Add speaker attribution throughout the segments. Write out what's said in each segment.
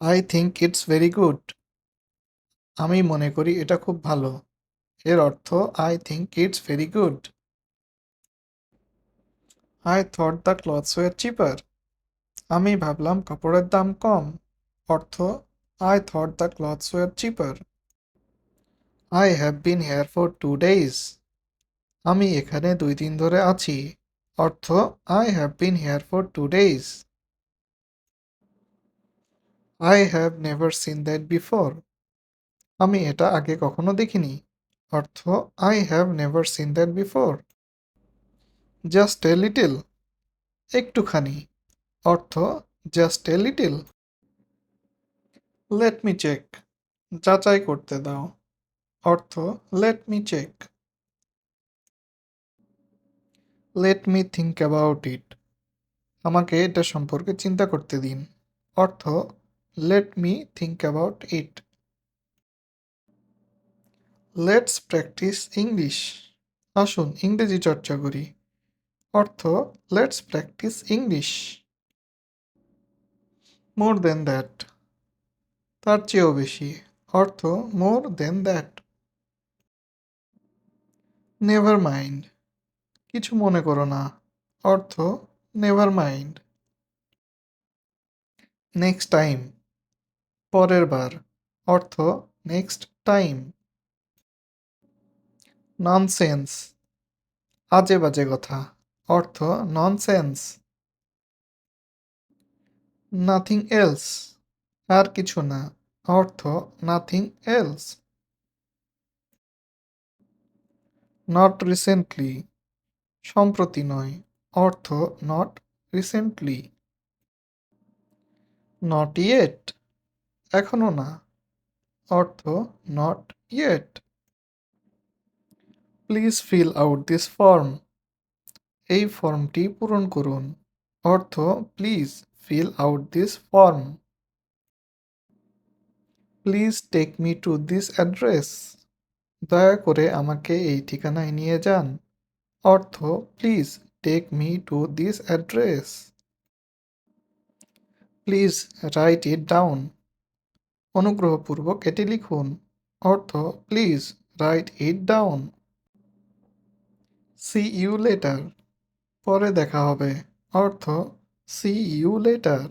Speaker 1: I think it's very good. আমি মনে করি এটা খুব ভালো। এর অর্থ I think it's very good. I thought the clothes were cheaper. আমি ভাবলাম কাপড়ের দাম কম। অর্থ I thought the clothes were cheaper. I have been here for 2 days। আমি এখানে 2 দিন ধরে আছি। অর্থ I have been here for 2 days। I have never seen that before. আমি এটা আগে কখনো দেখিনি। অর্থ I have never seen that before. Just a little. একটুখানি। অর্থ just a little. Let me check. যাচাই করতে দাও। অর্থ let me check. Let me think about it. আমাকে এটা সম্পর্কে চিন্তা করতে দিন। অর্থ let me think about it. Let's practise English. আসুন ইংরেজি চর্চা করি। অর্থ let's practise English. More than that. তার চেয়েও বেশি। অর্থ more than that. Never mind. কিছু মনে করো না। অর্থ নেভার মাইন্ড। Next time. পরের বার। অর্থ নেক্সট টাইম। ননসেন্স। আজে বাজে কথা। অর্থ ননসেন্স। Nothing else. আর কিছু না। অর্থ নাথিং এলস। Not recently. সম্প্রতি নয়। অর্থ নট রিসেন্টলি। Not yet. এখনো না। অর্থ not yet. Please fill out this form. এই ফর্মটি পূরণ করুন। অর্থ please fill out this form. Please take me to this address. দয়া করে আমাকে এই ঠিকানায় নিয়ে যান। অর্থ please take me to this address. Please write it down. অনুগ্রহপূর্বক এটি লিখুন। অর্থ please write it down. See you later. পরে দেখা হবে। অর্থ see you later.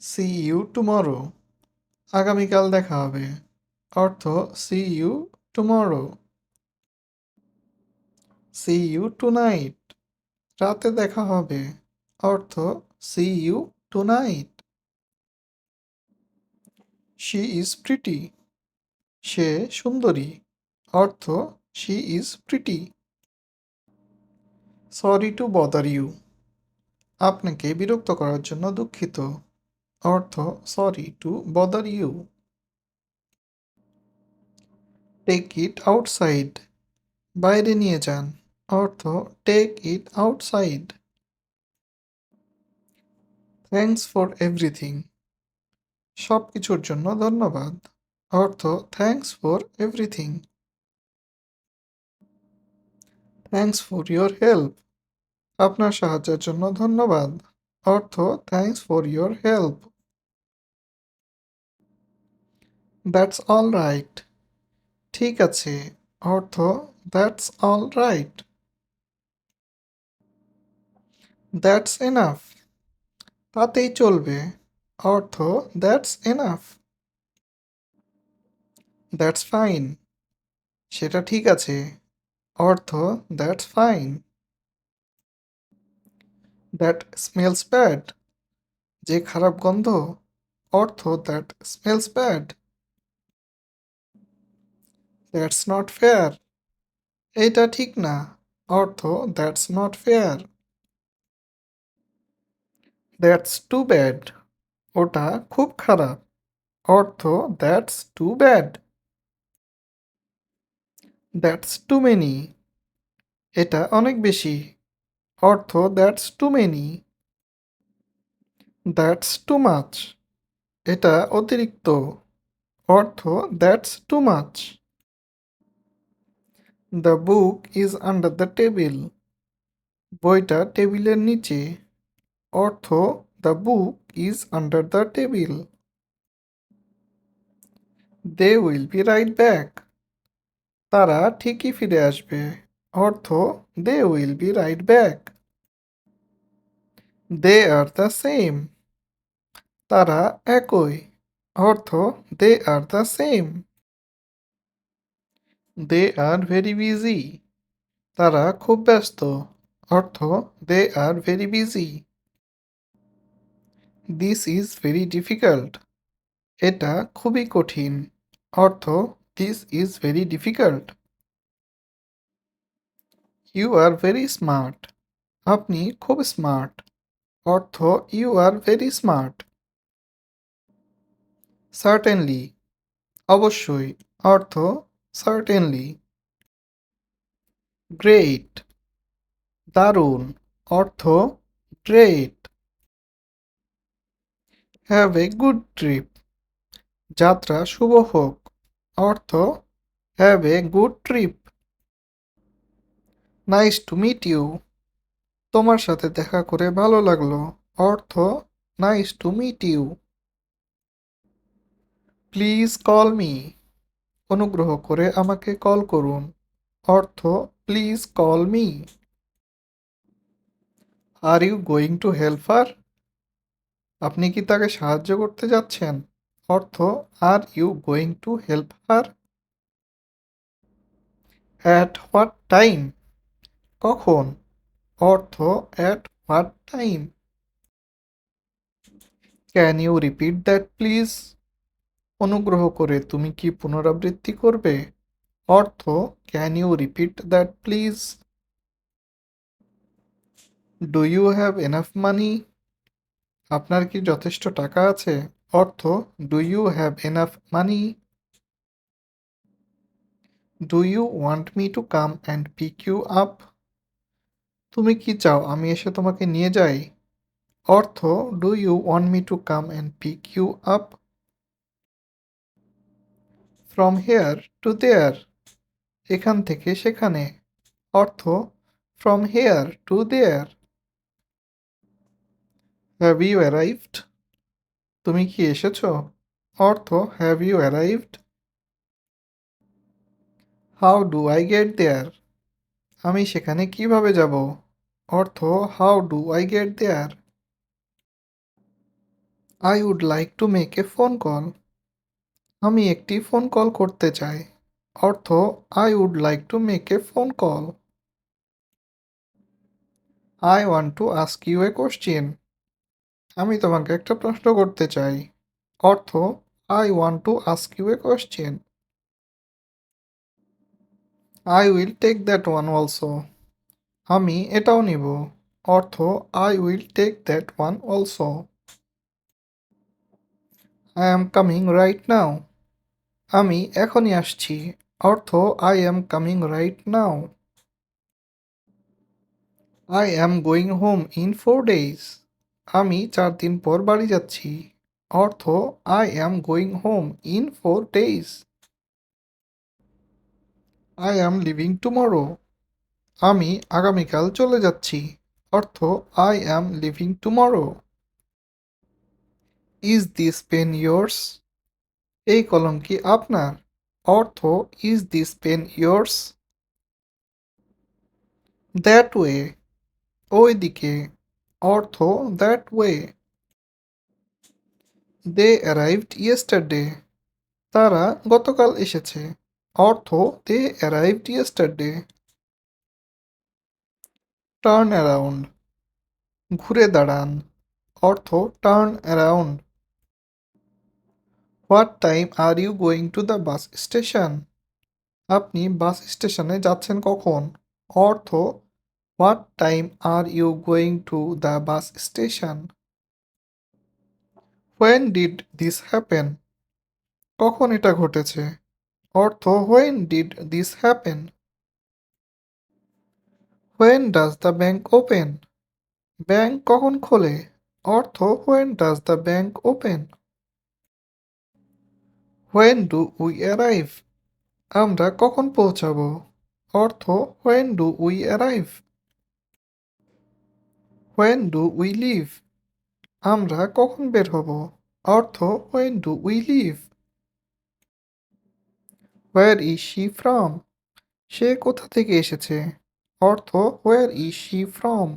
Speaker 1: See you tomorrow. আগামীকাল দেখা হবে। অর্থ see you tomorrow. See you tonight. রাতে দেখা হবে। অর্থ see you tonight. She is pretty. সে সুন্দরী। অর্থ she is pretty. Sorry to bother you. আপনাকে বিরক্ত করার জন্য দুঃখিত। অর্থ sorry to bother you. Take it outside. বাইরে নিয়ে যান। অর্থ take it outside. Thanks for everything. সব কিছুর জন্য ধন্যবাদ। অর্থ thanks for everything. Thanks for your help. আপনার সাহায্যের জন্য ধন্যবাদ। অর্থ thanks for your help. That's all right. ঠিক আছে। অর্থ that's all right. That's enough. তাতেই চলবে। অর্থ দ্যাটস এনাফ। That's fine. সেটা ঠিক আছে। অর্থ that's fine. That smells bad. যে খারাপ গন্ধ। অর্থ that smells bad. That's not fair. এটা ঠিক না। অর্থ that's not fair. That's too bad. ওটা খুব খারাপ। অর্থ that's too bad. That's too many. এটা অনেক বেশি। অর্থ that's too many. That's too much. এটা অতিরিক্ত। অর্থ that's too much. The book is under the table. বইটা টেবিলের নিচে। অর্থ the book is under the table. They will be right back. তারা ঠিকই ফিরে আসবে। অর্থ they will be right back. They are the same. তারা একই। অর্থ they are the same. They are very busy. তারা খুব ব্যস্ত। অর্থ they are very busy. This is very difficult. এটা খুবই কঠিন। অর্থ this is very difficult. You are very smart. আপনি খুব স্মার্ট। অর্থ you are very smart. Certainly. অবশ্যই। অর্থ সার্টেনলি। গ্রেট। দারুণ। অর্থ great. Have a good trip. যাত্রা শুভ হোক। অর্থ have a good trip. Nice to meet you. তোমার সাথে দেখা করে ভালো লাগলো। অর্থ nice to meet you. Please call me. অনুগ্রহ করে আমাকে কল করুন। অর্থ please call me. Are you going to help her. আপনি কি তাকে সাহায্য করতে যাচ্ছেন। অর্থ are you going to help her. At what time. কখন। অর্থ at what time. Can you repeat that please. অনুগ্রহ করে তুমি কি পুনরাবৃত্তি করবে। অর্থ can you repeat that please. Do you have enough money. আপনার কি যথেষ্ট টাকা আছে। অর্থ do you have enough money. Do you want me to come and pick you up. তুমি কি চাও আমি এসে তোমাকে নিয়ে যাই। অর্থ do you want me to come and pick you up. From here to there. এখান থেকে সেখানে। অর্থ from here to there. Have you arrived. তুমি কি এসেছো। অর্থ have you arrived. How do I get there. আমি সেখানে কিভাবে যাব। অর্থ how do I get there. I would like to make a phone call. আমি একটি ফোন কল করতে চাই। অর্থ I would like to make a phone call. I want to ask you a question. আমি তোমাকে একটা প্রশ্ন করতে চাই। অর্থ I want to ask you a question. I will take that one also. আমি এটাও নিব। অর্থ I will take that one also. I am coming right now. আমি এখনই আসছি। অর্থ I am coming right now. I am going home in 4 days। আমি 4 দিন পর বাড়ি যাচ্ছি। অর্থ I am going home in 4 days। I am leaving tomorrow. আমি আগামীকাল চলে যাচ্ছি। অর্থ I am leaving tomorrow. Is this pen yours. এই কলম কি আপনার। অর্থ is this pen yours. That way. ওই দিকে। অর্থ that way. They arrived yesterday. তারা গতকাল এসেছে। অর্থ they arrived yesterday. Turn around. ঘুরে দাঁড়ান। অর্থ turn around. What time are you going to the bus station. আপনি বাস স্টেশনে যাচ্ছেন কখন। অর্থ what time are you going to the bus station. When did this happen. কখন এটা ঘটেছে। অর্থ when did this happen. When does the bank open. Bank কখন খোলে। অর্থ when does the bank open. When do we arrive. আমরা কখন পৌঁছাবো। অর্থ when do we arrive. When do we live. আমরা কখন বের হব? অর্থ when do we leave? Where is she from? সে কোথা থেকে এসেছে? অর্থ where is she from?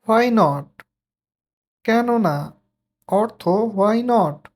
Speaker 1: Why not? কেন না? অর্থ why not?